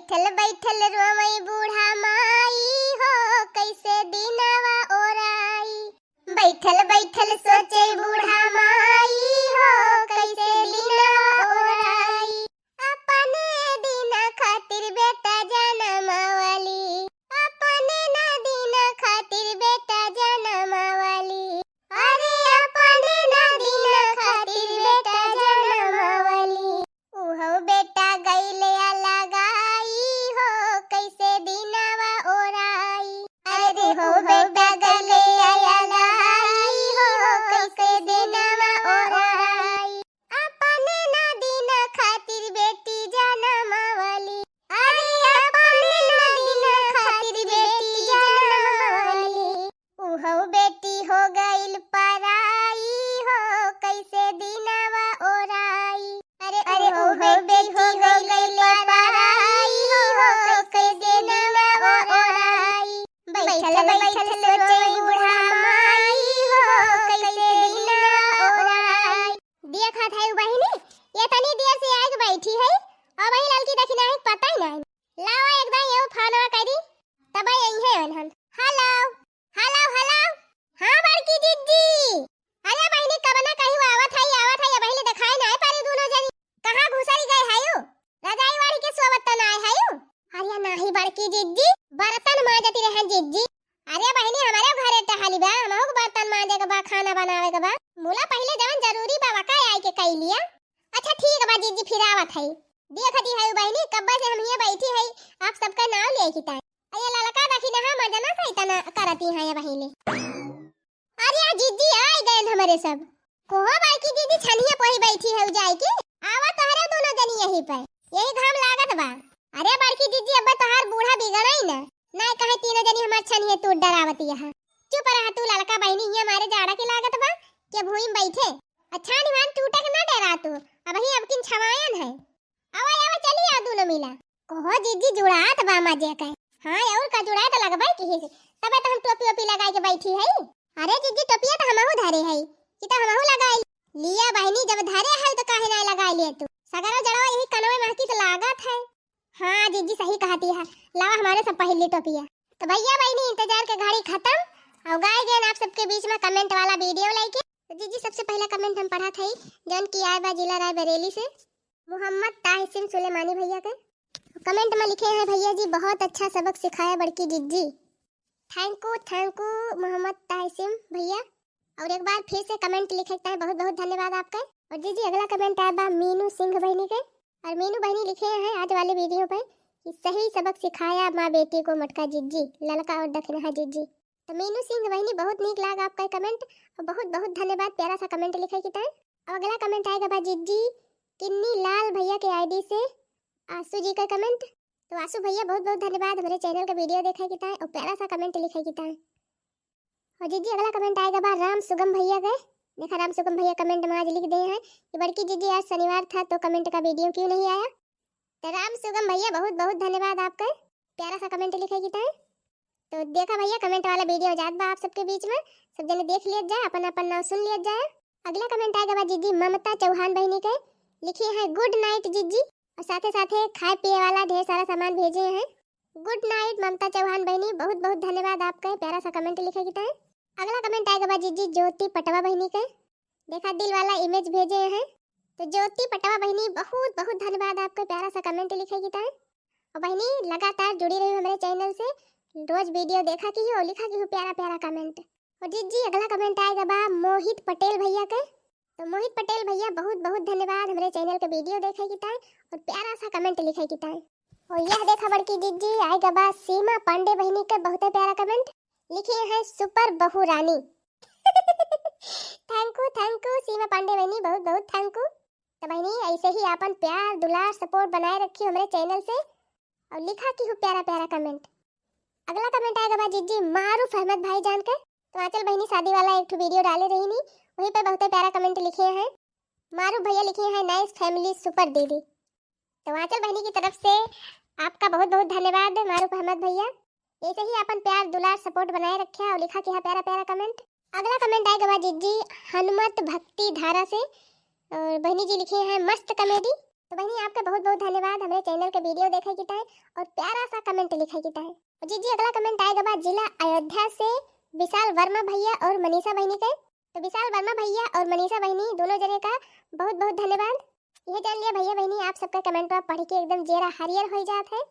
बैठल बैठल रोवई बूढ़ा माई हो कैसे दिनवा ओराई। बैठल बैठल सोचे बूढ़ा माई हो कैसे दिनवा ओराई। अपने दिन खातिर बेटा जनमावली, अपने ना दिन खातिर बेटा जनमावली। अरे अपने ना दिन खातिर बेटा जनमावली। उहो बेटा गईले लगाई हो कैसे दिनवा ओराई। अरे हो बेटा गईले लगाई हो कैसे दिनवा ओराई। अपने ना दिन खातिर बेटी जनमावली। अरे अपने ना दिन खातिर बेटी जनमावली। उहो बेटी हो गईल पराई हो कैसे दिनवा ओराई। अरे हो बेटी हो गईल पराई हो कैसे दिनवा ओराई। बैठल बैठल सोचे बूढ़ा माई हो कैसे दिनवा ओराई। दिया खात है बहिनी, ये तनी देर से आके बैठी है और वही लड़की देखना है पता ही नहीं। लावा एकदम ये फोनवा करी तब यही है अनहन। Hello hello hello. हां बड़की जिज्जी। अरे बहिनी कब ना कहीं आवत है बहिनी दिखाई नहीं पारी दोनों जनी। कहां घुसरी गए हायो? रजाई वाड़ी के सोबत तो नहीं हायो? अरे नहीं बड़की जिज्जी, बर्तन मांजती रहन जिज्जी। अरे बहिनी हमारे घरे टहाली बा, हमहु के बर्तन मांजे के बा, खाना बनावे के बा। मोला पहले जवन जरूरी बा वका आई के कई लिया। अच्छा ठीक बा जिज्जी, फिर आवत है। देखती है बहिनी कब्बा से हम ये बैठी है, आप सबका नाम ले की ताई। अरे ललका देखी ना मजना सही तना करती है ये बहिनी। अरे जिज्जी आई गए हमारे सब। कोहो बड़की दीदी छनिया पोही बैठी है जाई की। आवा तोहरे दोनों जनी यही पर, यही घाम लागत बा। अरे बड़की दीदी अब तोहार बूढ़ा बिगड़ई ना, नहीं कहे तीनों जनी हमार छनिया तू डरावती है। चुप रह तू ललका बहिनी, ये हमारे जाड़ा की लागत बा के भूई में बैठे। अच्छा निवान टूटे के ना डरा तू, अब ही अब किन छवायन है। आवा आवा चली आ दोनों मिला। कोहो जीजी जुड़ात बा मजे के। हां और का जुड़ाए तो लगबाई की है, तबे तो हम टोपी ओपी लगाई के बैठी है। अरे जीजी टोपिया तो हमहु धरे है कि तो हमहु लगाई लिया बहिनी। जब धरे है तो काहे नहीं लगाई लिए तू? सगरो जड़वा यही कनवे महकी तो लागत है। हां जीजी सही कहती है, लावा हमारे सब पहली टोपिया। तो भैया बहिनी इंतजार के घड़ी खत्म और गाय गए आप सबके बीच में कमेंट वाला वीडियो लाइक। तो जीजी सबसे पहला कमेंट हम पढ़ा था जौन की आए बा जिला रायबरेली से मोहम्मद ताहिसिम सुलेमानी भैया के। कमेंट में लिखे हैं भैया जी बहुत अच्छा सबक सिखाया बड़की जिज्जी। थैंक यू मोहम्मद ताहिसिम भैया। और एक बार फिर से कमेंट लिखता है, बहुत बहुत धन्यवाद आपका। और जीजी अगला कमेंट आया बा मीनू सिंह बहनी के। और मीनू बहनी लिखे हैं आज वाले वीडियो पे कि सही सबक सिखाया माँ बेटी को मटका जिज्जी, ललका और दखना जिज्जी। तो मीनू सिंह बहनी बहुत नीक लगा आपका कमेंट और बहुत बहुत धन्यवाद, प्यारा सा कमेंट लिखे की ताई। और अगला कमेंट आएगा बा जिज्जी किन्नी लाल भैया के आईडी से आसू जी का कमेंट। तो आसू भैया बहुत बहुत धन्यवाद हमारे चैनल का वीडियो देखा की ताई और प्यारा सा कमेंट लिखे की ताई। और जीजी अगला कमेंट आएगा बा राम सुगम भैया का। देखा राम सुगम भैया कमेंट में आज लिख दिए हैं कि बड़की जीजी आज शनिवार था तो कमेंट का वीडियो क्यों नहीं आया। तो राम सुगम भैया बहुत बहुत धन्यवाद आपका, प्यारा सा कमेंट लिखेगी ताई। तो देखा भैया कमेंट वाला वीडियो जात बा आप सबके बीच में, सब जने देख लिया जाए, अपन अपन नाम सुन लिया जाए। अगला कमेंट आएगा बा जीजी ममता चौहान बहनी के। लिखे हैं गुड नाइट जीजी और साथे साथे खाए पिए वाला ढेर सारा सामान भेजे हैं। गुड नाइट ममता चौहान बहनी, बहुत बहुत धन्यवाद आपका, प्यारा सा कमेंट लिखेगी ताई। अगला कमेंट आएगा बा जीजी ज्योति पटवा बहनी के। देखा दिल वाला इमेज भेजे हैं। तो ज्योति पटवा बहनी बहुत बहुत धन्यवाद आपका, प्यारा सा कमेंट लिखेगी ताई। और बहनी लगातार जुड़ी रही हमारे चैनल से, रोज वीडियो देखा की हो, लिखा की हो प्यारा प्यारा कमेंट। और जीजी अगला कमेंट आएगा बा मोहित पटेल भैया के। तो मोहित पटेल भैया बहुत बहुत धन्यवाद हमारे चैनल के वीडियो देखे की ताई और प्यारा सा कमेंट लिखे की ताई। और यह देखा बड़की जीजी आएगा बा सीमा पांडे बहनी के बहुत प्यारा कमेंट। लिखे हैं सुपर बहू रानी। थैंक यू सीमा पांडे बहनी, बहुत बहुत थैंक यू। तो बहनी ऐसे ही अपन प्यार दुलार सपोर्ट बनाए रखिए हमारे चैनल से और लिखा की हो प्यारा प्यारा कमेंट। अगला कमेंट आएगा बा जीजी मारूफ अहमद भाई जान के। तो आंचल बहनी शादी वाला एक वीडियो डाले रही नहीं, वहीं पे बहुत प्यारा कमेंट लिखे हैं। मारूफ भैया लिखे हैं नाइस फैमिली सुपर दीदी। तो आंचल बहनी की तरफ से आपका बहुत बहुत धन्यवाद मारूफ अहमद भैया, ऐसे ही अपन प्यार दुलार सपोर्ट बनाए रखे और लिखा कि प्यारा प्यारा कमेंट। अगला कमेंट आएगा बा जीजी हनुमत भक्ति धारा से और बहनी जी लिखे हैं मस्त कॉमेडी। तो बहनी आपका बहुत बहुत धन्यवाद हमारे चैनल के वीडियो देखे की ताए और प्यारा सा कमेंट लिखे की ताए। जी जी अगला कमेंट आएगा बा जिला अयोध्या से विशाल वर्मा भैया और मनीषा बहनी के। तो विशाल वर्मा भैया और मनीषा बहनी दोनों जने का बहुत बहुत धन्यवाद। यह जान लिया भैया बहनी आप सबका कमेंट पढ़ के एकदम चेहरा हरियर हो जात है।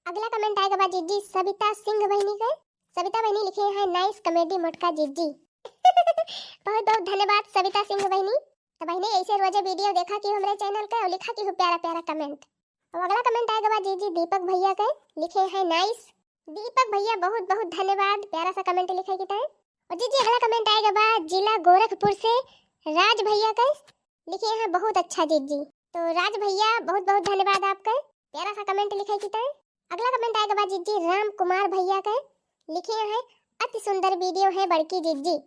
अगला कमेंट आएगा बा जीजी सविता सिंह बहनी के। सविता बहनी लिखे हैं नाइस कॉमेडी मोटका जीजी। बहुत बहुत धन्यवाद सविता सिंह बहनी। तो बहनी ऐसे रोजे वीडियो देखा कि हमारे चैनल का और लिखा कि प्यारा प्यारा कमेंट। और अगला कमेंट आएगा बा जीजी दीपक भैया के लिखे हैं नाइस। दीपक भैया बहुत बहुत धन्यवाद प्यारा सा कमेंट लिखे की ताए। और जीजी अगला कमेंट आएगा बा जिला गोरखपुर से राज भैया के लिखे हैं बहुत अच्छा जीजी। तो राज भैया बहुत बहुत धन्यवाद आपका प्यारा सा कमेंट लिखे की ताए। अगला कमेंट आएगा बा जीजी राम कुमार भैया के लिखे हैं अति सुंदर वीडियो है बड़की जीजी।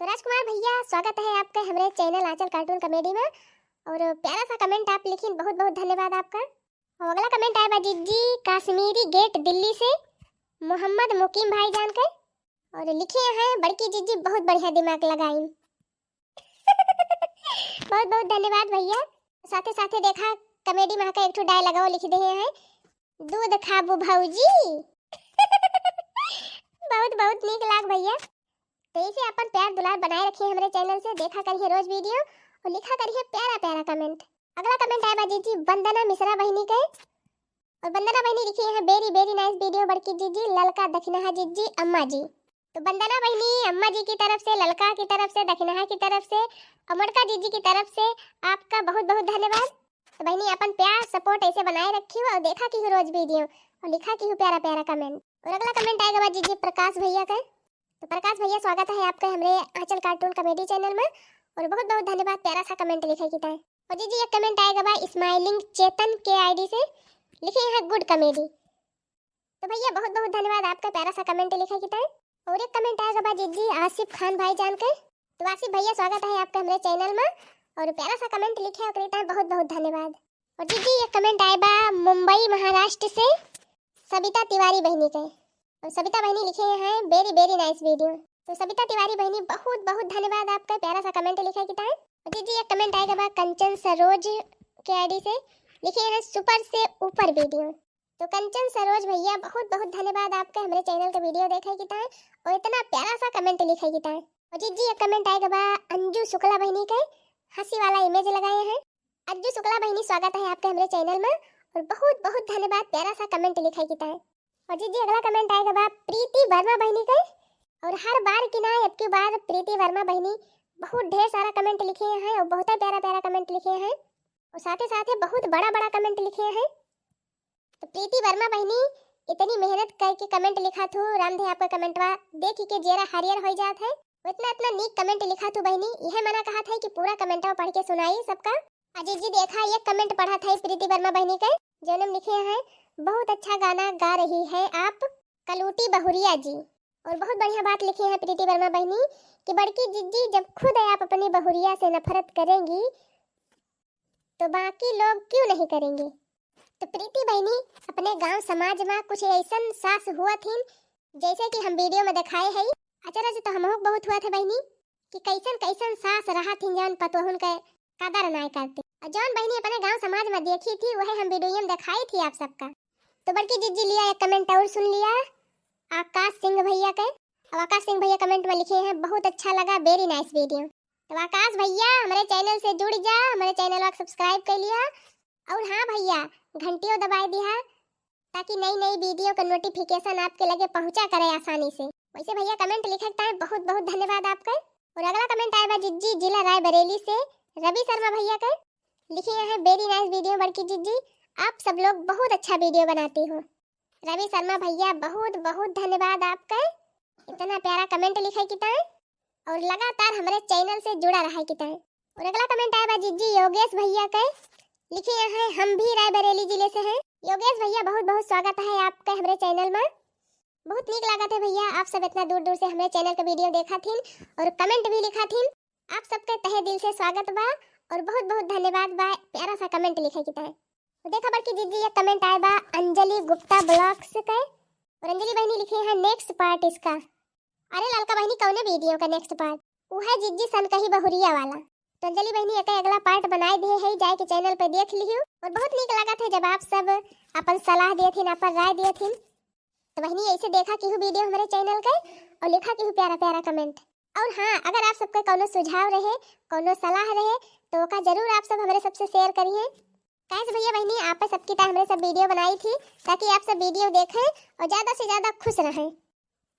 तो राजकुमार भैया स्वागत है आपका हमारे चैनल आंचल कार्टून कॉमेडी में और प्यारा सा कमेंट आप लिखी बहुत बहुत धन्यवाद आपका। और अगला कमेंट आया जीजी कश्मीरी गेट दिल्ली से मोहम्मद मुकीम भाईजान के और लिखे हैं बड़की जीजी बहुत बढ़िया दिमाग लगाई। बहुत बहुत धन्यवाद भैया। साथे साथे देखा कॉमेडी में का एक ठो डायलॉग लिख दे हैं दूध खाबू भौजी। बहुत बहुत नीक लाग भैया। तो इसे अपन प्यार दुलार बनाए रखिए हमारे चैनल से देखा करिए रोज वीडियो और लिखा करिए प्यारा प्यारा कमेंट। अगला कमेंट आया जीजी वंदना मिश्रा बहनी के और वंदना बहनी लिखी है वेरी वेरी नाइस वीडियो बड़की जीजी ललका दक्षिणा जीजी अम्मा जी। तो वंदना बहनी अम्मा जी की तरफ से ललका की तरफ से दक्षिणा की तरफ से अमरका जीजी की तरफ से आपका बहुत बहुत धन्यवाद। तो बहनी अपन प्यार सपोर्ट ऐसे बनाए रखी और देखा की रोज वीडियो और लिखा की प्यारा प्यारा कमेंट। और अगला कमेंट आएगा जीजी प्रकाश भैया का। तो प्रकाश भैया स्वागत है आपका हमारे आंचल कार्टून कॉमेडी चैनल में और बहुत बहुत धन्यवाद प्यारा सा कमेंट लिखे की ताए। और जीजी एक कमेंट आएगा बा स्माइलिंग चेतन के आईडी से लिखे हैं गुड कॉमेडी। तो भैया बहुत बहुत धन्यवाद आपका प्यारा सा कमेंट लिखे की ताए। और एक कमेंट आएगा बा जीजी आसिफ खान भाईजान के। तो आसिफ भैया स्वागत है आपका हमारे चैनल में और प्यारा सा कमेंट लिखे और कहता है बहुत बहुत धन्यवाद। और जीजी एक कमेंट आया बा मुंबई महाराष्ट्र से सविता तिवारी बहनी के और सविता बहनी लिखे हैं वेरी वेरी नाइस वीडियो। तो सविता तिवारी बहनी बहुत बहुत धन्यवाद आपका प्यारा सा कमेंट लिखा की ताए। जी एक कमेंट आएगा बा कंचन सरोज के आईडी से लिखे हैं सुपर से ऊपर वीडियो। तो कंचन सरोज भैया बहुत बहुत धन्यवाद आपका हमारे चैनल का वीडियो देखे की ताए और इतना प्यारा सा कमेंट लिखे की ताए। और जी एक कमेंट आएगा बा अंजू शुक्ला बहनी के हंसी वाला इमेज लगाए हैं। अंजू शुक्ला बहनी स्वागत है आपका हमारे चैनल में और बहुत बहुत धन्यवाद प्यारा सा कमेंट लिखे की ताए। और जी अगला कमेंट आएगा बा प्रीति वर्मा बहनी का और हर बार की ना अब की बार प्रीति वर्मा बहनी बहुत ढेर सारा कमेंट लिखे हैं और बहुत प्यारा प्यारा कमेंट लिखे हैं और साथ ही बहुत बड़ा बड़ा कमेंट लिखे हैं। तो प्रीति वर्मा बहनी इतनी मेहनत करके कमेंट लिखा थू रामधे आपका कमेंटवा देख के जेरा हरियर हो जात है। इतना इतना नीक कमेंट लिखा थू बहनी यह मना कहा था कि पूरा कमेंटवा पढ़ के सुनाई सबका। अजीत जी देखा ये कमेंट पढ़ा था प्रीति वर्मा बहनी का जो लिखे हैं बहुत अच्छा गाना गा रही है आप कलूटी बहुरिया जी। और बहुत बढ़िया बात लिखी है प्रीति वर्मा बहनी कि बड़की जीजी जब खुद आप अपनी बहुरिया से नफरत करेंगी तो बाकी लोग क्यों नहीं करेंगे। तो प्रीति बहनी अपने गांव समाज में कुछ ऐसा सास हुआ थी जैसे कि हम वीडियो में दिखाए हैं। अचरज तो हम बहुत हुआ थे बहनी कि कैसन कैसन सास रहा थी जान पतोहन के कदर ना करती। जौन बहनी अपने गांव समाज में देखी थी वह हम वीडियो में दिखाई थी आप सबका। तो बड़की जीजी लिया एक कमेंट और सुन लिया आकाश सिंह भैया के। अब आकाश सिंह भैया कमेंट में लिखे हैं बहुत अच्छा लगा वेरी नाइस वीडियो। तो आकाश भैया हमारे चैनल से जुड़ जा हमारे चैनल को सब्सक्राइब कर लिया और हाँ भैया घंटियों दबा दिया ताकि नई नई वीडियो का नोटिफिकेशन आपके लगे पहुंचा करे आसानी से। वैसे भैया कमेंट लिखता है बहुत बहुत धन्यवाद आपका। और अगला कमेंट आया जीजी जिला रायबरेली से रवि शर्मा भैया का लिखे हैं वेरी नाइस वीडियो बड़की जीजी आप सब लोग बहुत अच्छा वीडियो बनाती हो। रवि शर्मा भैया बहुत बहुत धन्यवाद आपका इतना प्यारा कमेंट लिखा की ताए और लगातार हमारे चैनल से जुड़ा रहा की ताए। और अगला कमेंट आया जीजी योगेश भैया का लिखे हैं हम भी रायबरेली जिले से हैं। योगेश भैया बहुत बहुत स्वागत है आपका हमारे चैनल में बहुत नीक लागत है भैया आप सब इतना दूर दूर से हमारे चैनल का वीडियो देखा थी और कमेंट भी लिखा थी। आप सबका तहे दिल से स्वागत बा और बहुत बहुत धन्यवाद बा प्यारा सा कमेंट लिखे की ताए। तो देखा बड़की जीजी ये कमेंट आया बा अंजलि गुप्ता ब्लॉग्स का और अंजलि बहनी लिखे हैं नेक्स्ट पार्ट इसका। अरे ललका बहनी कौन वीडियो का नेक्स्ट पार्ट वो है जीजी सन कही बहुरिया वाला। तो अंजलि बहनी एक अगला पार्ट बनाए दे है, जाए के चैनल पे देख लियो। और बहुत नीक लगा था जब आप सब अपन सलाह दिए थे, अपन राय दिए थे। तो बहनी ऐसे देखा कि वीडियो हमारे चैनल के और लिखा कि प्यारा प्यारा कमेंट। और हाँ, अगर आप सबके कोनो सुझाव रहे, कोनो सलाह रहे तो का जरूर आप सब हमारे सबसे शेयर करिए। कैसे भैया बहनी आप सबकी तरह हमने सब वीडियो बनाई थी ताकि आप सब वीडियो देखें और ज्यादा से ज्यादा खुश रहें।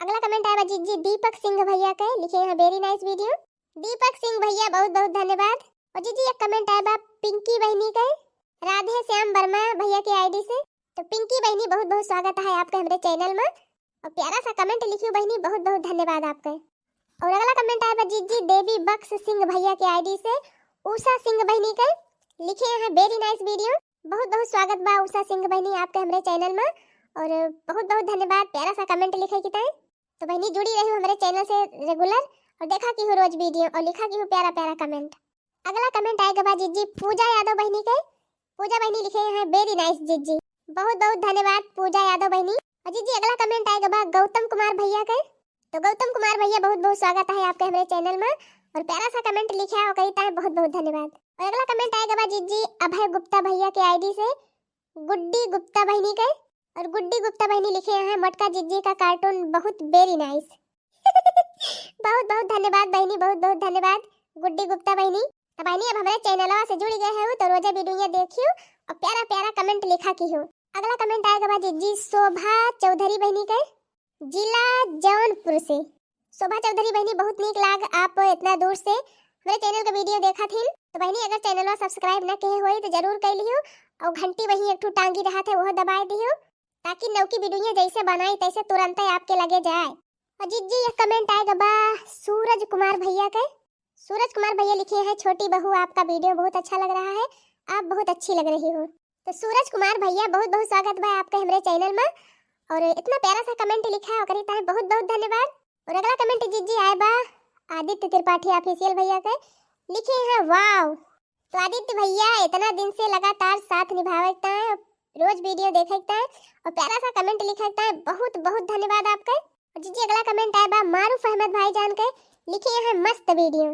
अगला कमेंट आया जी दीपक सिंह भैया का, लिखे हैं very nice video. Deepak Singh भैया बहुत बहुत धन्यवाद। और जी एक कमेंट आया पिंकी बहनी का, राधे श्याम वर्मा भैया की आईडी से। तो पिंकी बहनी बहुत बहुत स्वागत है आपका हमारे चैनल में और प्यारा सा कमेंट लिखियो बहनी, बहुत बहुत धन्यवाद आपका। और अगला कमेंट आया जी देवी बक्स सिंह भैया की आईडी से उषा सिंह बहनी का, लिखे हैं वेरी नाइस वीडियो। बहुत बहुत स्वागत बा उषा सिंह बहनी आपके हमारे चैनल में और बहुत बहुत धन्यवाद, प्यारा सा कमेंट लिखे की ताई। तो बहनी जुड़ी रही हमारे चैनल से रेगुलर और देखा की हो रोज वीडियो और लिखा की हो प्यारा प्यारा कमेंट। अगला कमेंट आएगा बा जी पूजा यादव बहनी का। पूजा बहनी लिखे हैं वेरी नाइस जी, बहुत बहुत धन्यवाद पूजा यादव बहनी। और जी अगला कमेंट आएगा बा गौतम कुमार भैया का। तो गौतम कुमार भैया बहुत बहुत स्वागत है आपके हमारे चैनल में और प्यारा सा कमेंट लिखा है और कहता है बहुत बहुत धन्यवाद। और अगला कमेंट आएगा बा जी अभय गुप्ता भैया के आईडी से गुड्डी गुप्ता बहनी का। और गुड्डी गुप्ता बहनी लिखे हैं मटका जिज्जी का कार्टून बहुत वेरी नाइस। बहुत बहुत धन्यवाद बहनी, बहुत बहुत धन्यवाद गुड्डी गुप्ता बहनी। तो बहनी अब हमारे चैनल से जुड़ गए हो तो रोजा वीडियो देखियो और प्यारा प्यारा कमेंट लिखा की हो। अगला कमेंट आएगा बा जी शोभा चौधरी बहनी का, जिला जौनपुर से। शोभा चौधरी बहनी बहुत नीक लाग आप इतना दूर से हमारे चैनल का वीडियो देखा थी। तो बहनी अगर चैनल में सब्सक्राइब ना किए हुए तो जरूर कर लियो और घंटी वही एक टांगी रहा था वह दबा दियो ताकि नौकी वीडियो जैसे बनाई तैसे तुरंत ही आपके लगे जाए। और जी ये कमेंट आएगा बा सूरज कुमार भैया का। सूरज कुमार भैया लिखे हैं छोटी बहू आपका वीडियो बहुत अच्छा लग रहा है, आप बहुत अच्छी लग रही हो। तो सूरज कुमार भैया बहुत बहुत स्वागत बा आपके हमारे चैनल में और इतना प्यारा सा कमेंट लिखा है और करता है बहुत बहुत धन्यवाद। और अगला कमेंट जी आए बा आदित्य त्रिपाठी ऑफिशियल भैया का, लिखे हैं वाव। तो आदित्य भैया इतना दिन से लगातार साथ निभावता है, रोज वीडियो देखता है और प्यारा सा कमेंट लिखता है, बहुत बहुत धन्यवाद आपका। और जी अगला कमेंट आया बा मारूफ अहमद भाईजान के, लिखे हैं मस्त वीडियो।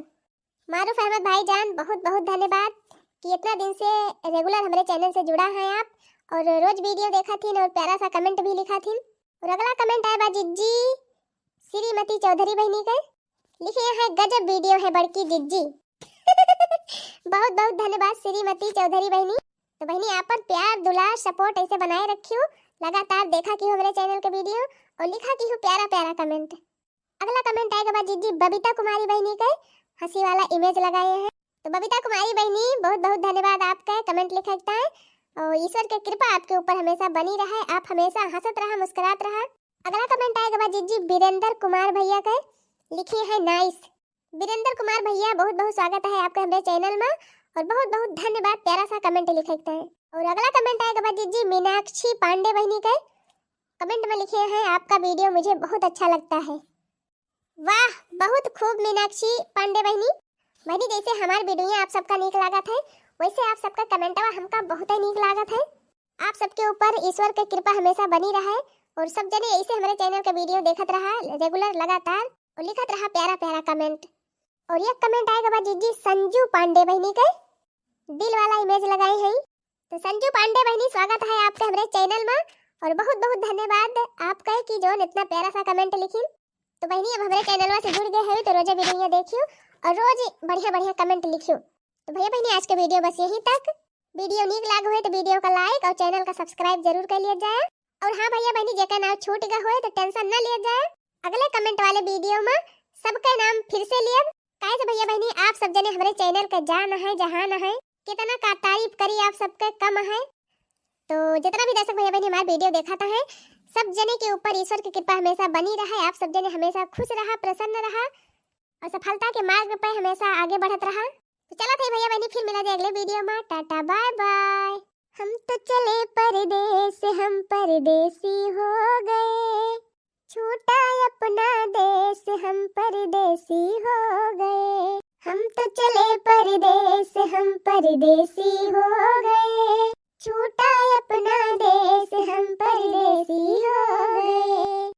मारूफ अहमद भाईजान बहुत बहुत धन्यवाद कि इतना दिन से रेगुलर हमारे चैनल से जुड़ा है आप और रोज वीडियो देखा थी और प्यारा सा कमेंट भी लिखा थी। और अगला कमेंट आया बा जी श्रीमती चौधरी बहनी का, लिखे हैं गजब वीडियो है बड़की जिज्जी। बहुत बहुत धन्यवाद श्रीमती चौधरी बहनी। तो बहनी आप पर प्यार दुलार सपोर्ट ऐसे बनाए रखियो, लगातार देखा की हो हमारे चैनल के वीडियो और लिखा की हो प्यारा प्यारा कमेंट। अगला कमेंट आएगा बा जी बबीता कुमारी बहनी का, हंसी वाला इमेज लगाए हैं। तो बबीता कुमारी बहनी बहुत बहुत धन्यवाद आपका कमेंट लिखता है और ईश्वर की कृपा आपके ऊपर हमेशा बनी रहे, आप हमेशा हंसत रहा मुस्कुरात रहा। अगला कमेंट आएगा बा जी बीरेंद्र कुमार भैया का, लिखे हैं नाइस। बीरेंद्र कुमार भैया बहुत बहुत स्वागत है आपका हमारे चैनल में और बहुत बहुत धन्यवाद, प्यारा सा कमेंट लिखता है। और अगला कमेंट आएगा बा जी मीनाक्षी पांडे बहनी का, कमेंट में लिखे हैं आपका वीडियो मुझे बहुत अच्छा लगता है। वाह बहुत खूब मीनाक्षी पांडे बहनी। बहनी जैसे हमारे वीडियो आप सबका नीक लागत है वैसे आप सबका कमेंटवा हमका बहुत ही नीक लागत है। आप सबके ऊपर ईश्वर की कृपा हमेशा बनी रहे और सब जने ऐसे हमारे चैनल का वीडियो देखत रहा रेगुलर लगातार और लिखत रहा प्यारा प्यारा कमेंट। और ये कमेंट आएगा बा जी संजू पांडे बहनी का, दिल वाला इमेज लगाई है। तो संजू पांडे बहनी स्वागत है आपके हमारे चैनल में और बहुत बहुत धन्यवाद आपका कि जो इतना प्यारा सा कमेंट लिखी। तो बहनी अब हमारे चैनल से जुड़ गए हैं तो रोज वीडियो देखियो और रोज बढ़िया बढ़िया कमेंट लिखियो। तो भैया बहनी आज के वीडियो बस यहीं तक। वीडियो नीक लाग हुए तो वीडियो का लाइक और चैनल का सब्सक्राइब जरूर कर लिया जाए। और हाँ भैया बहनी जेका नाम छूट गया हो तो टेंशन न लिया जाए, अगले कमेंट वाले वीडियो में सबका नाम फिर से लिए। कैसे भैया बहनी आप सब जने हमारे चैनल का जान है जहान है, कितना का तारीफ करी आप सबके कम है। तो जितना भी दर्शक भैया बहनी हमारे वीडियो देखता है सब जने के ऊपर ईश्वर की कृपा हमेशा बनी रहे, आप सब जने हमेशा खुश रहा, प्रसन्न रहा और सफलता के मार्ग पर हमेशा आगे बढ़त रहा। तो चला था भैया बहनी फिर मिला जाए अगले वीडियो में, टाटा बाय बाय। हम तो चले परदेस हम परदेसी हो गए, छूटा अपना देश हम परदेसी हो गए। हम तो चले परदेस हम परदेसी हो गए, छूटा अपना देश हम परदेसी हो गए।